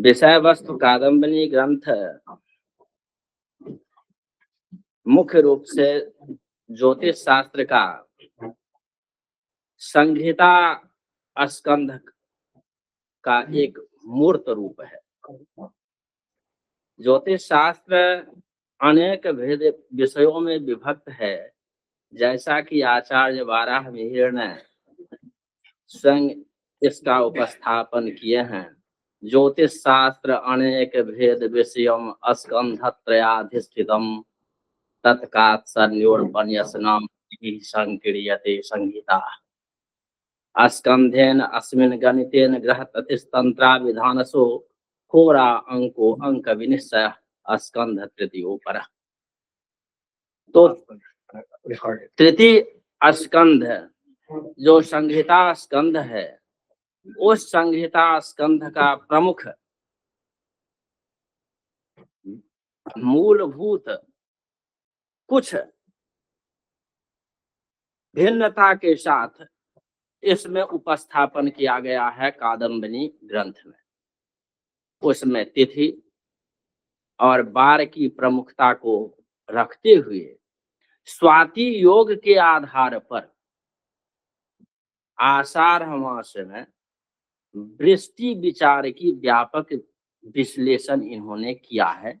विषय वस्तु कादम्बनी ग्रंथ मुख्य रूप से ज्योतिष शास्त्र का संहिता स्कंध का एक मूर्त रूप है। ज्योतिष शास्त्र अनेक भेद विषयों में विभक्त है, जैसा कि आचार्य वाराहमिहिर ने स्वयं इसका उपस्थापन किए हैं। ज्योतिष शास्त्र अनेक भेद विषयम स्कंधत्रयाधिष्ठितम तत्कात्सर्योपन्यसनम संक्रियते संहिता। स्कंधेन अस्मिन् गणितेन ग्रहततिस्तंत्रा विधानसो होरा अंको अंक विनिश्चय स्कंध तृतीयोपर। तो तृतीय स्कंध जो संहिता स्कंध है, उस संहिता स्कंध का प्रमुख मूलभूत कुछ भिन्नता के साथ इसमें उपस्थापन किया गया है कादम्बनी ग्रंथ में। उसमें तिथि और वार की प्रमुखता को रखते हुए स्वाति योग के आधार पर आषाढ़ मास में वृष्टि विचार की व्यापक विश्लेषण इन्होंने किया है।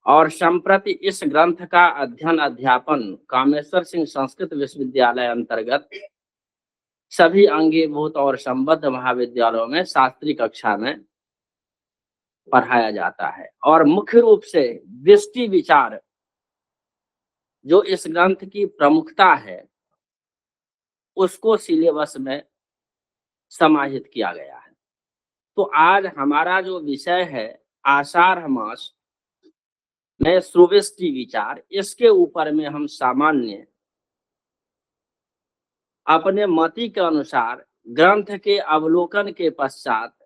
और संप्रति इस ग्रंथ का अध्ययन अध्यापन कामेश्वर सिंह संस्कृत विश्वविद्यालय अंतर्गत सभी अंगीभूत और संबद्ध महाविद्यालयों में शास्त्री कक्षा में पढ़ाया जाता है। और मुख्य रूप से वृष्टि विचार जो इस ग्रंथ की प्रमुखता है, उसको सिलेबस में समाहित किया गया है। तो आज हमारा जो विषय है आषाढ़ मास में सुवृष्टि विचार, इसके ऊपर में हम सामान्य अपने मति के अनुसार ग्रंथ के अवलोकन के पश्चात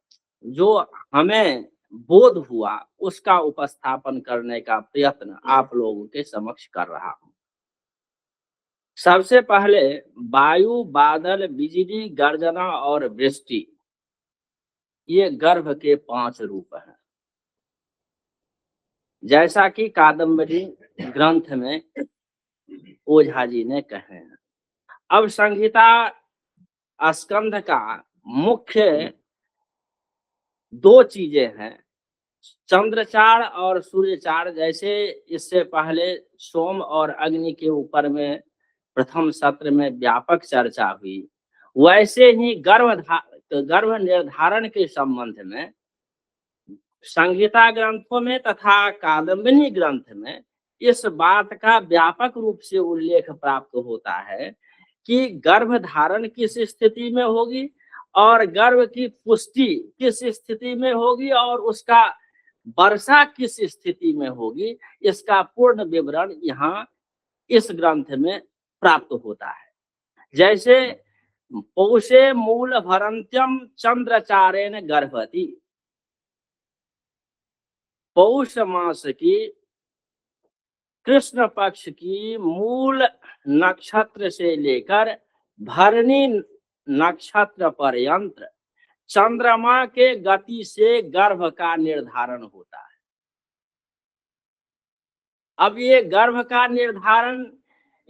जो हमें बोध हुआ उसका उपस्थापन करने का प्रयत्न आप लोगों के समक्ष कर रहा हूं। सबसे पहले वायु, बादल, बिजली, गर्जना और वृष्टि, ये गर्भ के 5 रूप हैं, जैसा कि कादम्बरी ग्रंथ में ओझा जी ने कहे हैं। अब संहिता स्कंध का मुख्य 2 चीजें हैं, चंद्रचार और सूर्यचार। जैसे इससे पहले सोम और अग्नि के ऊपर में प्रथम सत्र में व्यापक चर्चा हुई, वैसे ही गर्भ निर्धारण के संबंध में संहिता ग्रंथों में तथा कादम्बनी ग्रंथ में इस बात का व्यापक रूप से उल्लेख प्राप्त होता है कि गर्भ धारण किस स्थिति में होगी और गर्भ की पुष्टि किस स्थिति में होगी और उसका वर्षा किस स्थिति में होगी, इसका पूर्ण विवरण यहाँ इस ग्रंथ में प्राप्त होता है। जैसे पौषे मूल भरंत्यम चंद्रचारेण गर्भवती, पौष मास की कृष्ण पक्ष की मूल नक्षत्र से लेकर भरणी नक्षत्र पर्यंत चंद्रमा के गति से गर्भ का निर्धारण होता है। अब ये गर्भ का निर्धारण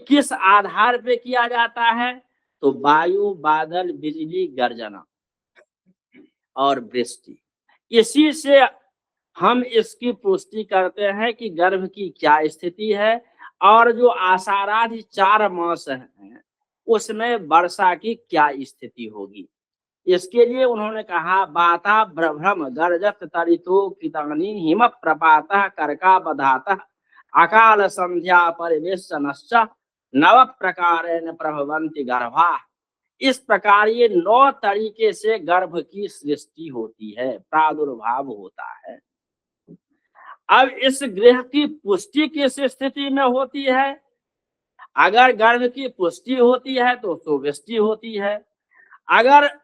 किस आधार पे किया जाता है? तो वायु, बादल, बिजली, गर्जना और वृष्टि, इसी से हम इसकी पुष्टि करते हैं कि गर्भ की क्या स्थिति है और जो आषाढ़ादि 4 मास हैं उसमें वर्षा की क्या स्थिति होगी। इसके लिए उन्होंने कहा बाता भ्रम गर्जत तरितो कितानी हिम प्रपातः कर्का बधातः अकाल संध्या परिवेशनश्च नव प्रकारेण प्रभवन्ति गर्भा। इस प्रकार ये 9 तरीके से गर्भ की सृष्टि होती है, प्रादुर्भाव होता है। अब इस ग्रह की पुष्टि किस स्थिति में होती है? अगर गर्भ की पुष्टि होती है तो सुवृष्टि होती है, अगर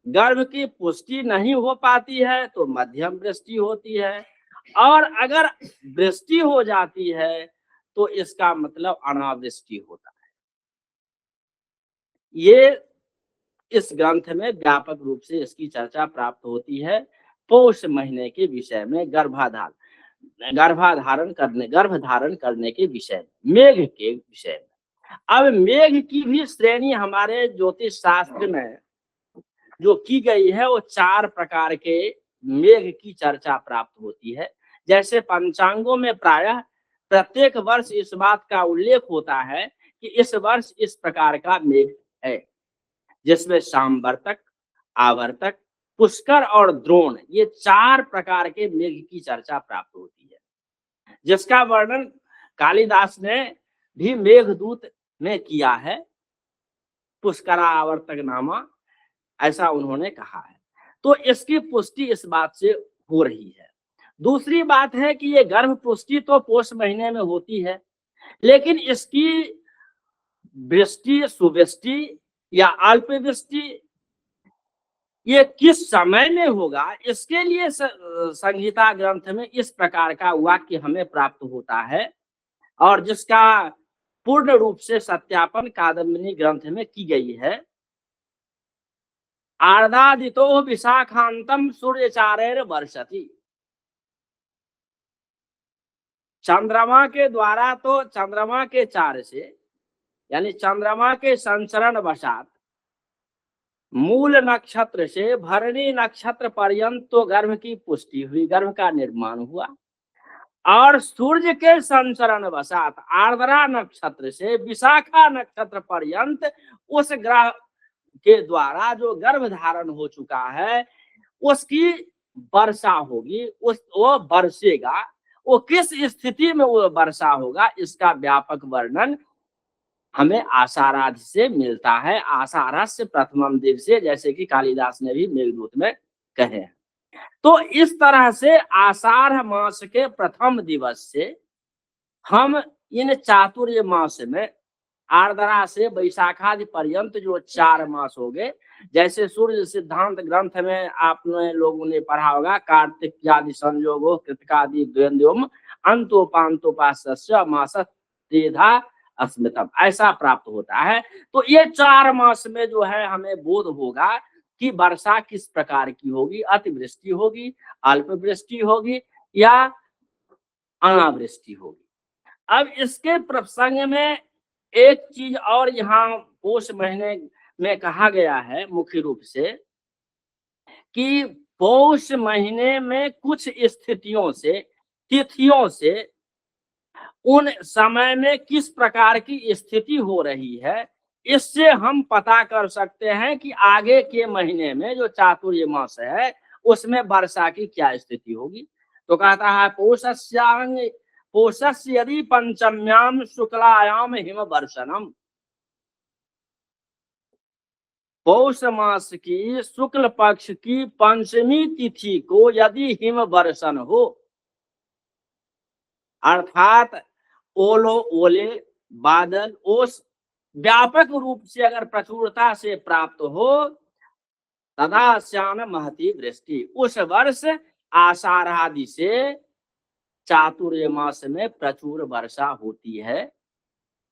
गर्भ की पुष्टि नहीं हो पाती है तो मध्यम वृष्टि होती है, और अगर वृष्टि हो जाती है तो इसका मतलब अनावृष्टि होता है। ये इस ग्रंथ में व्यापक रूप से इसकी चर्चा प्राप्त होती है। पौष महीने के विषय में, गर्भ धारण करने के विषय में, मेघ के विषय में। अब मेघ की भी श्रेणी हमारे ज्योतिष शास्त्र में जो की गई है वो 4 प्रकार के मेघ की चर्चा प्राप्त होती है। जैसे पंचांगों में प्रायः प्रत्येक वर्ष इस बात का उल्लेख होता है कि इस वर्ष इस प्रकार का मेघ है, जिसमें सामवर्तक, आवर्तक, पुष्कर और द्रोण, ये 4 प्रकार के मेघ की चर्चा प्राप्त होती है, जिसका वर्णन कालिदास ने भी मेघदूत में किया है। पुष्करा आवर्तक नामा, ऐसा उन्होंने कहा है। तो इसकी पुष्टि इस बात से हो रही है। दूसरी बात है कि ये गर्भ पुष्टि तो पौष महीने में होती है, लेकिन इसकी वृष्टि, सुवृष्टि या अल्पवृष्टि ये किस समय में होगा, इसके लिए संहिता ग्रंथ में इस प्रकार का वाक्य हमें प्राप्त होता है, और जिसका पूर्ण रूप से सत्यापन कादम्बिनी ग्रंथ में की गई है। आर्दादितो विशाखांतम सूर्यचारेर वर्षति। चंद्रमा के द्वारा, तो चंद्रमा के चार से यानी चंद्रमा के संचरण वशात मूल नक्षत्र से भरणी नक्षत्र पर्यंत तो गर्भ की पुष्टि हुई, गर्भ का निर्माण हुआ। और सूर्य के संचरण वशात आर्द्रा नक्षत्र से विशाखा नक्षत्र पर्यंत उस ग्रह के द्वारा जो गर्भ धारण हो चुका है उसकी वर्षा होगी, वो बरसेगा। वो किस स्थिति में वो वर्षा होगा, इसका व्यापक वर्णन हमें आषाढ़ से मिलता है। आषाढ़स्य प्रथमम दिवसे, जैसे कि कालिदास ने भी मेघदूत में कहे। तो इस तरह से आषाढ़ मास के प्रथम दिवस से हम इन चातुर्य मास में आर्द्रा से वैशाखादि पर्यंत जो 4 मास हो गए, जैसे सूर्य सिद्धांत ग्रंथ में आपने लोगों ने पढ़ा होगा, कार्तिक आदि संयोगो कृतिकादि द्वंद्वम अंतोपांतोपास्य मास त्रिधा अस्मितम, ऐसा प्राप्त होता है। तो ये 4 मास में जो है हमें बोध होगा कि वर्षा किस प्रकार की होगी, अतिवृष्टि होगी, अल्पवृष्टि होगी या अनावृष्टि होगी। अब इसके प्रसंग में एक चीज और यहाँ पौष महीने में कहा गया है मुख्य रूप से, कि पौष महीने में कुछ स्थितियों से, तिथियों से उन समय में किस प्रकार की स्थिति हो रही है, इससे हम पता कर सकते हैं कि आगे के महीने में जो चातुर्य मास है उसमें वर्षा की क्या स्थिति होगी। तो कहता है पौषस्य यदि पंचम्याम शुक्लायाम हिम वर्षणम, पौष मास की शुक्ल पक्ष की पंचमी तिथि को यदि हिम वर्षण हो, अर्थात ओले बादल ओस व्यापक रूप से अगर प्रचुरता से प्राप्त हो, तदा श्याम महती वृष्टि, उस वर्ष आषाढ़ आदि से चातुर्य मास में प्रचुर वर्षा होती है।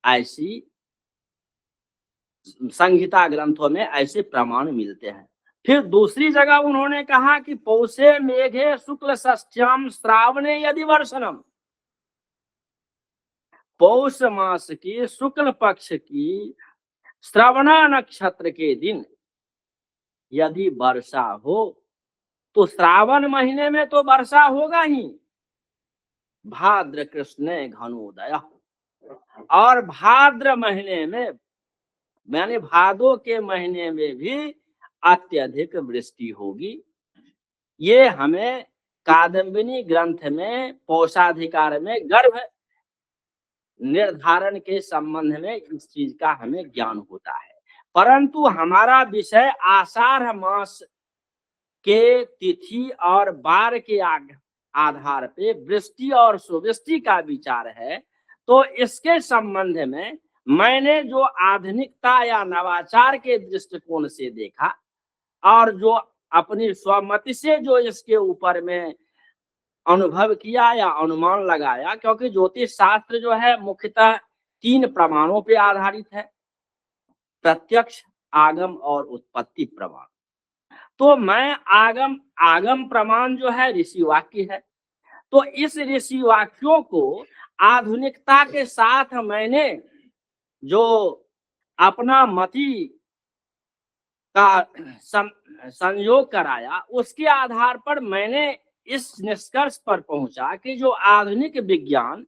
ऐसी संहिता ग्रंथों में ऐसे प्रमाण मिलते हैं। फिर दूसरी जगह उन्होंने कहा कि पौषे मेघे शुक्ल षष्ठ्याम श्रावणे यदि वर्षणम, पौष मास की शुक्ल पक्ष की श्रवणा नक्षत्र के दिन यदि वर्षा हो, तो श्रावण महीने में तो वर्षा होगा ही, भाद्र कृष्ण घनोदय, और भाद्र महीने में यानी भादो के महीने में भी अत्यधिक वृष्टि होगी। ये हमें कादम्बिनी ग्रंथ में पौषाधिकार में गर्भ निर्धारण के संबंध में इस चीज का हमें ज्ञान होता है। परंतु हमारा विषय आषाढ़ मास के तिथि और वार के आधार पे वृष्टि और सुवृष्टि का विचार है। तो इसके संबंध में मैंने जो आधुनिकता या नवाचार के दृष्टिकोण से देखा और जो अपनी स्वमति से जो इसके ऊपर में अनुभव किया या अनुमान लगाया, क्योंकि ज्योतिष शास्त्र जो है मुख्यतः 3 प्रमाणों पे आधारित है, प्रत्यक्ष, आगम और उत्पत्ति प्रमाण। तो मैं आगम आगम प्रमाण जो है ऋषि वाक्य है। तो इस ऋषि वाक्यों को आधुनिकता के साथ मैंने जो अपना मति का संयोग कराया, उसके आधार पर मैंने इस निष्कर्ष पर पहुंचा कि जो आधुनिक विज्ञान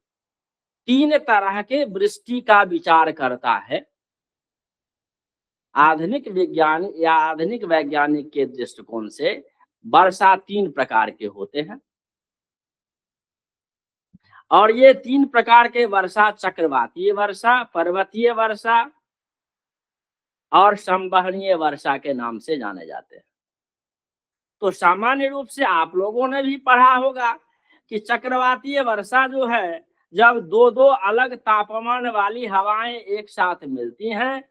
3 तरह के वृष्टि का विचार करता है। आधुनिक विज्ञान या आधुनिक वैज्ञानिक के दृष्टिकोण से वर्षा 3 प्रकार के होते हैं और ये 3 प्रकार के वर्षा चक्रवातीय वर्षा, पर्वतीय वर्षा और संवहनीय वर्षा के नाम से जाने जाते हैं। तो सामान्य रूप से आप लोगों ने भी पढ़ा होगा कि चक्रवातीय वर्षा जो है, जब दो अलग तापमान वाली हवाएं एक साथ मिलती हैं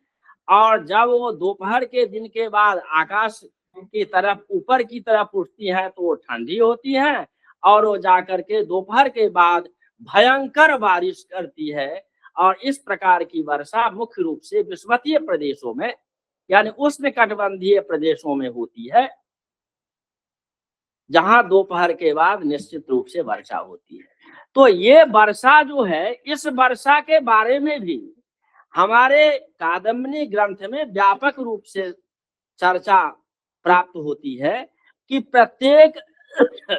और जब वो दोपहर के दिन के बाद आकाश की तरफ ऊपर की तरफ उठती हैं तो वो ठंडी होती हैं और वो जाकर के दोपहर के बाद भयंकर बारिश करती है। और इस प्रकार की वर्षा मुख्य रूप से विषुवतीय प्रदेशों में यानी उष्णकटिबंधीय प्रदेशों में होती है, जहां दोपहर के बाद निश्चित रूप से वर्षा होती है। तो ये वर्षा जो है, इस वर्षा के बारे में भी हमारे कादम्बनी ग्रंथ में व्यापक रूप से चर्चा प्राप्त होती है कि प्रत्येक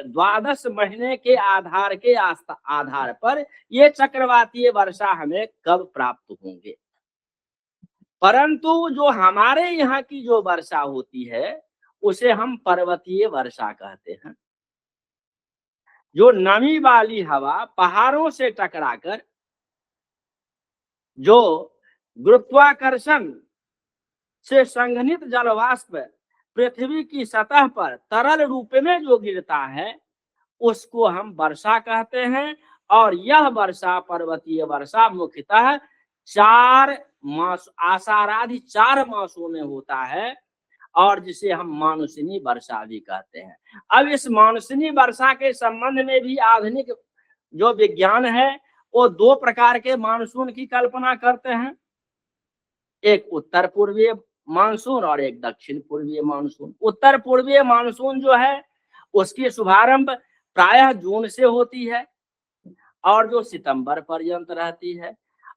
12 महीने के आधार पर ये चक्रवातीय वर्षा हमें कब प्राप्त होंगे। परंतु जो हमारे यहाँ की जो वर्षा होती है उसे हम पर्वतीय वर्षा कहते हैं। जो नमी वाली हवा पहाड़ों से टकराकर जो गुरुत्वाकर्षण से संघनित जलवाष्प पृथ्वी की सतह पर तरल रूप में जो गिरता है उसको हम वर्षा कहते हैं। और यह वर्षा पर्वतीय वर्षा मुख्यतः 4 मास आषाढ़ादि 4 मासों में होता है और जिसे हम मानसूनी वर्षा भी कहते हैं। अब इस मानसूनी वर्षा के संबंध में भी आधुनिक जो विज्ञान है वो 2 प्रकार के मानसून की कल्पना करते हैं, एक उत्तर पूर्वीय मानसून और एक दक्षिण पूर्वीय मानसून। उत्तर पूर्वीय मानसून जो है उसकी शुभारंभ प्रायः जून से होती है और जो सितंबर पर्यंत रहती है,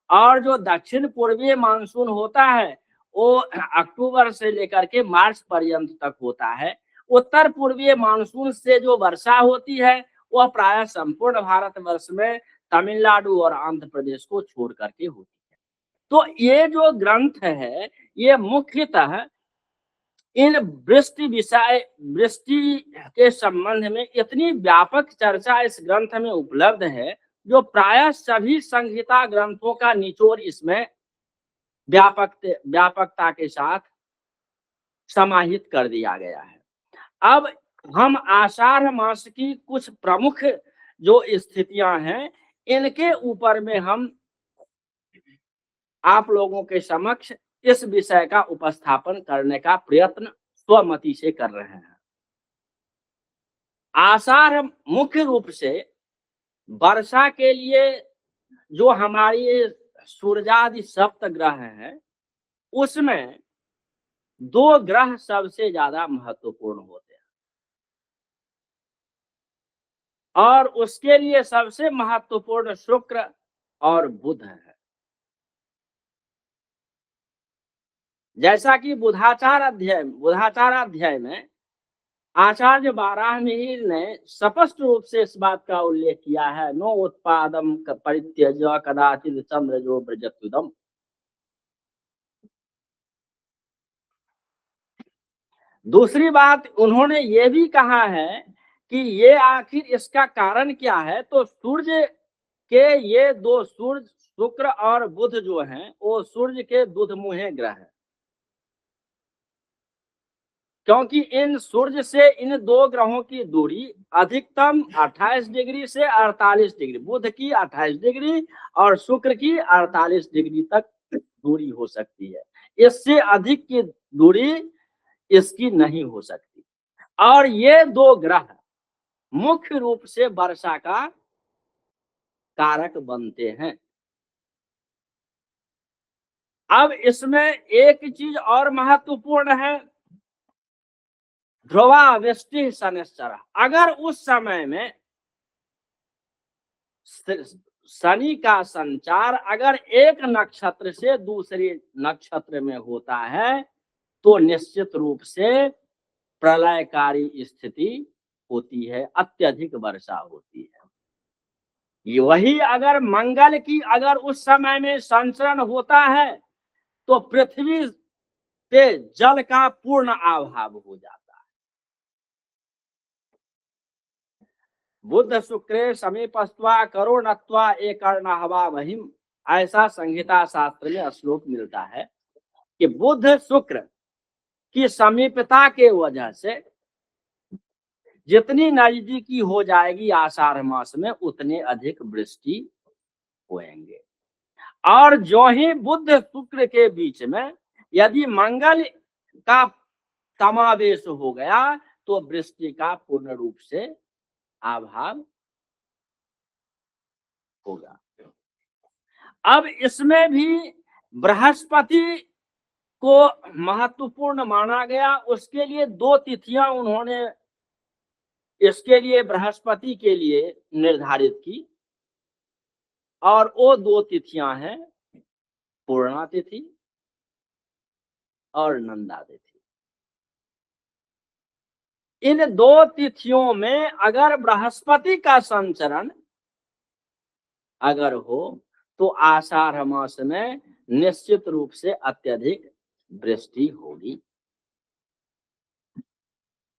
और जो दक्षिण पूर्वीय मानसून होता है वो अक्टूबर से लेकर के मार्च पर्यंत तक होता है। उत्तर पूर्वीय मानसून से जो वर्षा होती है वह प्रायः संपूर्ण भारतवर्ष में तमिलनाडु और आंध्र प्रदेश को छोड़ करके होती है। तो ये जो ग्रंथ है ये मुख्यतः इन वृष्टि के संबंध में इतनी व्यापक चर्चा इस ग्रंथ में उपलब्ध है जो प्रायः सभी संहिता ग्रंथों का निचोड़ इसमें व्यापकता के साथ समाहित कर दिया गया है। अब हम आषाढ़ मास की कुछ प्रमुख जो स्थितियां हैं इनके ऊपर में हम आप लोगों के समक्ष इस विषय का उपस्थापन करने का प्रयत्न स्वमति से कर रहे हैं। आषाढ़ मुख्य रूप से वर्षा के लिए जो हमारी सूर्यादि सप्त ग्रह हैं उसमें 2 ग्रह सबसे ज्यादा महत्वपूर्ण होते हैं और उसके लिए सबसे महत्वपूर्ण शुक्र और बुध है। जैसा कि बुधाचार अध्याय में आचार्य बाराहमिहिर ने स्पष्ट रूप से इस बात का उल्लेख किया है, नो उत्पादम परित्यज्य कदाचित चंद्रजो ब्रजत्युदम। दूसरी बात उन्होंने ये भी कहा है कि ये आखिर इसका कारण क्या है, तो सूर्य के ये 2 सूर्य शुक्र और बुध जो हैं वो सूर्य के दुधमुहे ग्रह हैं, क्योंकि इन सूर्य से इन 2 ग्रहों की दूरी अधिकतम 28 डिग्री से 48 डिग्री, बुध की 28 डिग्री और शुक्र की 48 डिग्री तक दूरी हो सकती है। इससे अधिक की दूरी इसकी नहीं हो सकती। और ये 2 ग्रह मुख्य रूप से वर्षा का कारक बनते हैं। अब इसमें एक चीज और महत्वपूर्ण है ध्रुवा वृष्टि शनिश्चर, अगर उस समय में शनि का संचार अगर एक नक्षत्र से दूसरे नक्षत्र में होता है तो निश्चित रूप से प्रलयकारी स्थिति होती है, अत्यधिक वर्षा होती है। वही अगर मंगल की अगर उस समय में संचरण होता है तो पृथ्वी पे जल का पूर्ण अभाव हो जाता है। बुध शुक्रे समीपस्त्वा करोणत्वा एकर्णहवा महिम, ऐसा संहिता शास्त्र में श्लोक मिलता है कि बुध शुक्र की समीपता के वजह से जितनी नजदीकी हो जाएगी आषाढ़ मास में उतने अधिक वृष्टि होएंगे। और जो ही बुध शुक्र के बीच में यदि मंगल का समावेश हो गया तो वृष्टि का पूर्ण रूप से अभाव होगा। अब इसमें भी बृहस्पति को महत्वपूर्ण माना गया, उसके लिए दो तिथियां उन्होंने इसके लिए बृहस्पति के लिए निर्धारित की, और वो दो तिथियां हैं पूर्णा तिथि और नंदा तिथि। इन दो तिथियों में अगर बृहस्पति का संचरण अगर हो तो आषाढ़ मास में निश्चित रूप से अत्यधिक वृष्टि होगी।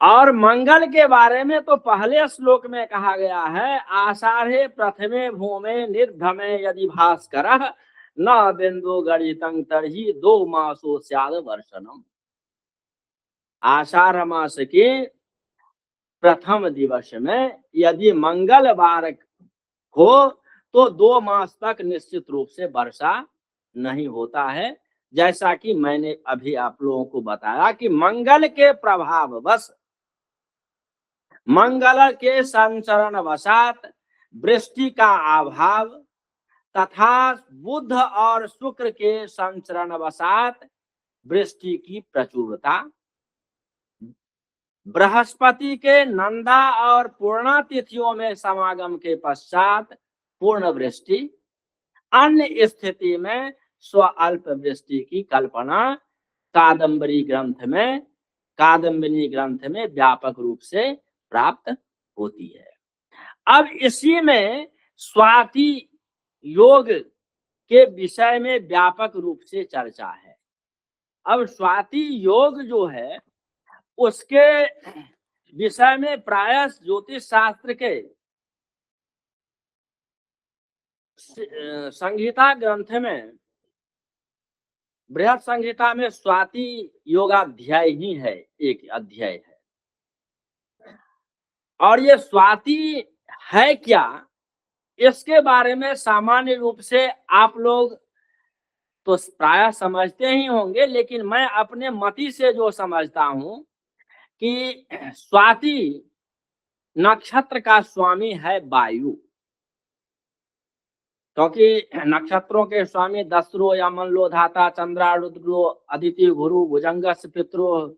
और मंगल के बारे में तो पहले श्लोक में कहा गया है, आषाढ़े प्रथमे भूमे निर्भमे यदि भास्करः न बिंदु गणितं तर्हि दो मासो स्याद वर्षनम। आषाढ़ मास के प्रथम दिवस में यदि मंगलवार हो तो 2 मास तक निश्चित रूप से वर्षा नहीं होता है। जैसा कि मैंने अभी आप लोगों को बताया कि मंगल के प्रभाव बस, मंगल के संचरण वशात वृष्टि का अभाव तथा बुध और शुक्र के संचरण वशात वृष्टि की प्रचुरता, बृहस्पति के नंदा और पूर्णा तिथियों में समागम के पश्चात पूर्ण वृष्टि, अन्य स्थिति में स्वअल्प वृष्टि की कल्पना कादम्बरी ग्रंथ में व्यापक रूप से प्राप्त होती है। अब इसी में स्वाति योग के विषय में व्यापक रूप से चर्चा है। अब स्वाति योग जो है उसके विषय में प्रायः ज्योतिष शास्त्र के संहिता ग्रंथ में, बृहद संहिता में स्वाति योगाध्याय ही है, एक अध्याय है। और ये स्वाति है क्या, इसके बारे में सामान्य रूप से आप लोग तो प्रायः समझते ही होंगे, लेकिन मैं अपने मति से जो समझता हूं कि स्वाति नक्षत्र का स्वामी है वायु, क्योंकि नक्षत्रों के स्वामी दस्रो यमलो धाता चंद्रा रुद्रो अदिति गुरु भुजंगस पितरो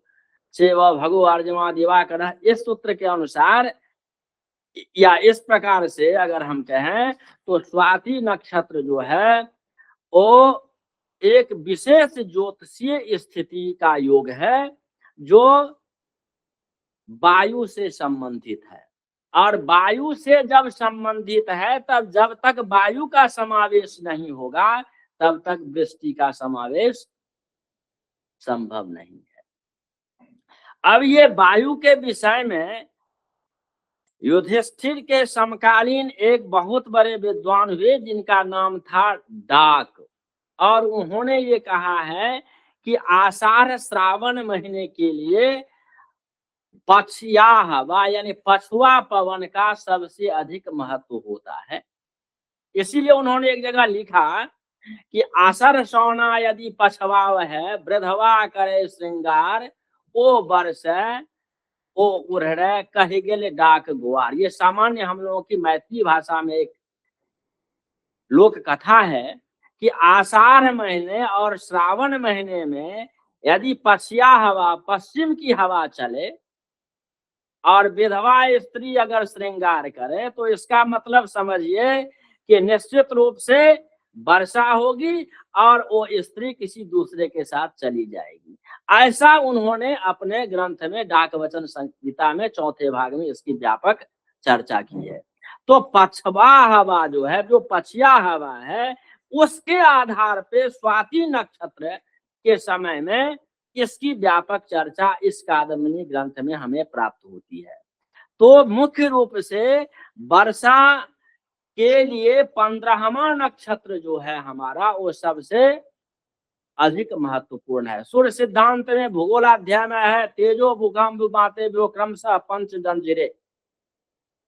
सेव भगो अर्जमा दिवाकर। इस सूत्र के अनुसार या इस प्रकार से अगर हम कहें तो स्वाति नक्षत्र जो है वो एक विशेष ज्योतिषीय स्थिति का योग है जो वायु से संबंधित है। और वायु से जब संबंधित है तब जब तक वायु का समावेश नहीं होगा तब तक वृष्टि का समावेश संभव नहीं है। अब ये वायु के विषय में युधिष्ठिर के समकालीन एक बहुत बड़े विद्वान हुए जिनका नाम था डाक, और उन्होंने ये कहा है कि आषाढ़ श्रावण महीने के लिए पछिया हवा यानी पछुआ पवन का सबसे अधिक महत्व होता है। इसीलिए उन्होंने एक जगह लिखा कि आषाढ़ सौना यदि पछवा है वृद्धवा करे श्रृंगार ओ वर्ष ओ उड़े कह गेल डाक गुआर। ये सामान्य हम लोगों की मैथिली भाषा में एक लोक कथा है कि आषाढ़ महीने और श्रावण महीने में यदि पछिया हवा, पश्चिम की हवा चले और विधवा स्त्री अगर श्रृंगार करे तो इसका मतलब समझिए कि निश्चित रूप से वर्षा होगी और वो स्त्री किसी दूसरे के साथ चली जाएगी। ऐसा उन्होंने अपने ग्रंथ में डाक वचन संहिता में चौथे भाग में इसकी व्यापक चर्चा की है। तो पछवा हवा जो है, जो पछिया हवा है, उसके आधार पे स्वाति नक्षत्र के समय में इसकी व्यापक चर्चा इस कादम्बिनी ग्रंथ में हमें प्राप्त होती है। तो मुख्य रूप से वर्षा के लिए 15वां नक्षत्र जो है हमारा, वो सबसे अधिक महत्वपूर्ण है। सूर्य सिद्धांत में भूगोलाध्याय में है, तेजो भूकंप बाते क्रमशः पंच जंजीरे,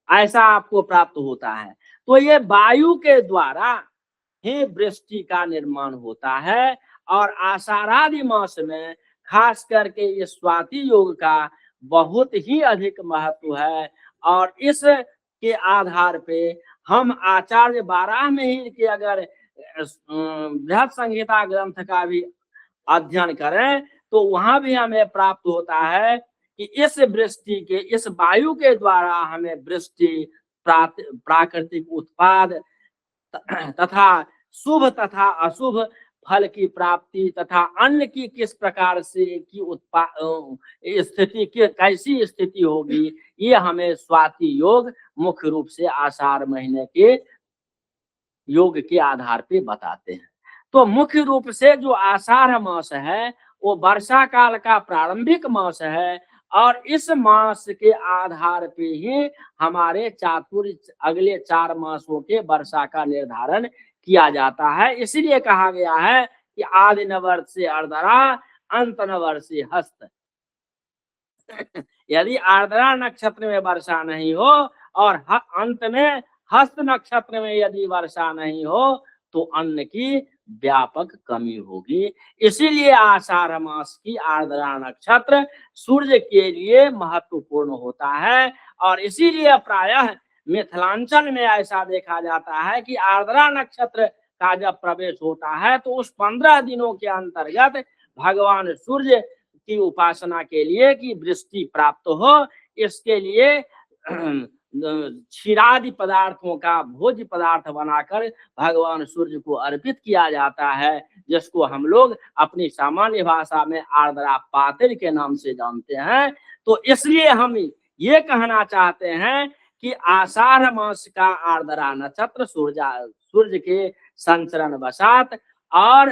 ऐसा आपको प्राप्त होता है। तो ये वायु के द्वारा ही वृष्टि का निर्माण होता है और आषाढ़ादि मास में खास करके ये स्वाति योग का बहुत ही अधिक महत्व है। और इस के आधार पे हम आचार्य बारह में ही के अगर बृहद संहिता ग्रंथ का भी अध्ययन करें तो वहां भी हमें प्राप्त होता है कि इस वृष्टि के, इस वायु के द्वारा हमें वृष्टि, प्राकृतिक उत्पाद तथा शुभ तथा अशुभ फल की प्राप्ति तथा अन्न की किस प्रकार से की स्थिति की कैसी स्थिति होगी, ये हमें स्वाति योग मुख्य रूप से आषाढ़ महीने के योग के आधार पे बताते हैं। तो मुख्य रूप से जो आषाढ़ मास है वो वर्षा काल का प्रारंभिक मास है और इस मास के आधार पे ही हमारे अगले 4 मासों के वर्षा का निर्धारण किया जाता है। इसलिए कहा गया है कि आदि नवर्ष से अर्धरा, अंत नवर्ष से हस्त। यदि आर्द्रा नक्षत्र में वर्षा नहीं हो और अंत में हस्त नक्षत्र में यदि वर्षा नहीं हो तो अन्न की व्यापक कमी होगी। इसीलिए आषाढ़ मास की आर्द्रा नक्षत्र सूर्य के लिए महत्वपूर्ण होता है और इसीलिए प्रायः मिथिलांचल में ऐसा देखा जाता है कि आर्द्रा नक्षत्र का जब प्रवेश होता है तो उस 15 दिनों के अंतर्गत भगवान सूर्य की उपासना के लिए कि वृष्टि प्राप्त हो, इसके लिए क्षीरादि पदार्थों का भोज्य पदार्थ बनाकर भगवान सूर्य को अर्पित किया जाता है, जिसको हम लोग अपनी सामान्य भाषा में आर्द्रा पातिर के नाम से जानते हैं। तो इसलिए हम ये कहना चाहते हैं कि आषाढ़ मास का आर्द्रा नक्षत्र सूर्य के संचरण वसात और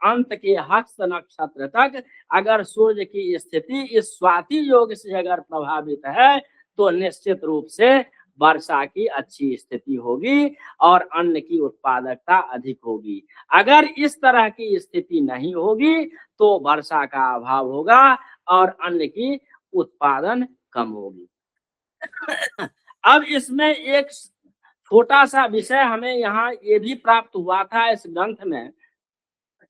अंत के हस्त नक्षत्र तक अगर सूर्य की स्थिति इस स्वाति योग से अगर प्रभावित है तो निश्चित रूप से वर्षा की अच्छी स्थिति होगी और अन्न की उत्पादकता अधिक होगी। अगर इस तरह की स्थिति नहीं होगी तो वर्षा का अभाव होगा और अन्न की उत्पादन कम होगी। अब इसमें एक छोटा सा विषय हमें यहाँ ये भी प्राप्त हुआ था इस ग्रंथ में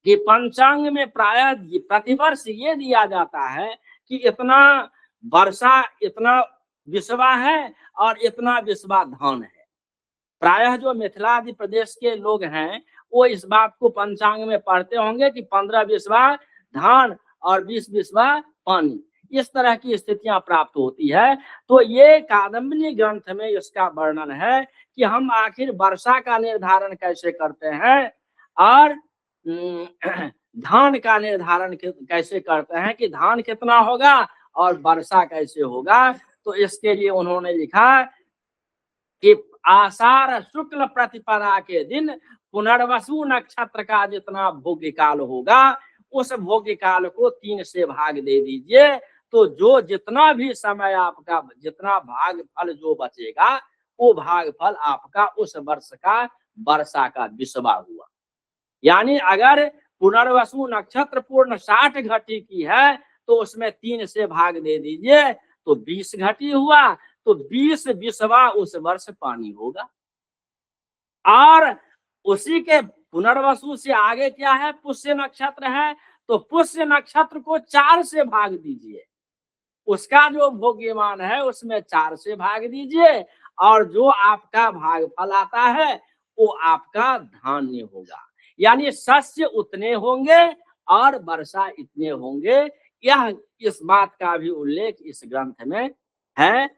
कि पंचांग में प्रायः प्रतिवर्ष ये दिया जाता है कि इतना वर्षा, इतना विश्वा है और इतना विश्वा धान है। प्रायः जो मिथिला आदि प्रदेश के लोग हैं वो इस बात को पंचांग में पढ़ते होंगे कि 15 विश्वा धान और 20 विश्वा पानी, इस तरह की स्थितियां प्राप्त होती है। तो ये कादम्बिनी ग्रंथ में इसका वर्णन है कि हम आखिर वर्षा का निर्धारण कैसे करते हैं और धान का निर्धारण कैसे करते हैं कि धान कितना होगा और वर्षा कैसे होगा। तो इसके लिए उन्होंने लिखा कि आषाढ़ शुक्ल प्रतिपदा के दिन पुनर्वसु नक्षत्र का जितना भोग्य काल होगा उस भोग्य काल को 3 से भाग दे दीजिए, तो जो जितना भी समय आपका जितना भाग फल जो बचेगा वो भाग फल आपका उस वर्ष का वर्षा का विश्वा हुआ। यानी अगर पुनर्वसु नक्षत्र पूर्ण 60 घटी की है तो उसमें 3 से भाग दे दीजिए तो 20 घटी हुआ, तो 20 विश्वा उस वर्ष पानी होगा। और उसी के पुनर्वसु से आगे क्या है, पुष्य नक्षत्र है, तो पुष्य नक्षत्र को 4 से भाग दीजिए, उसका जो भोग्यमान है उसमें 4 से भाग दीजिए और जो आपका भाग फल आता है वो आपका धान्य होगा। यानी शस्य उतने होंगे और वर्षा इतने होंगे। यह इस बात का भी उल्लेख इस ग्रंथ में है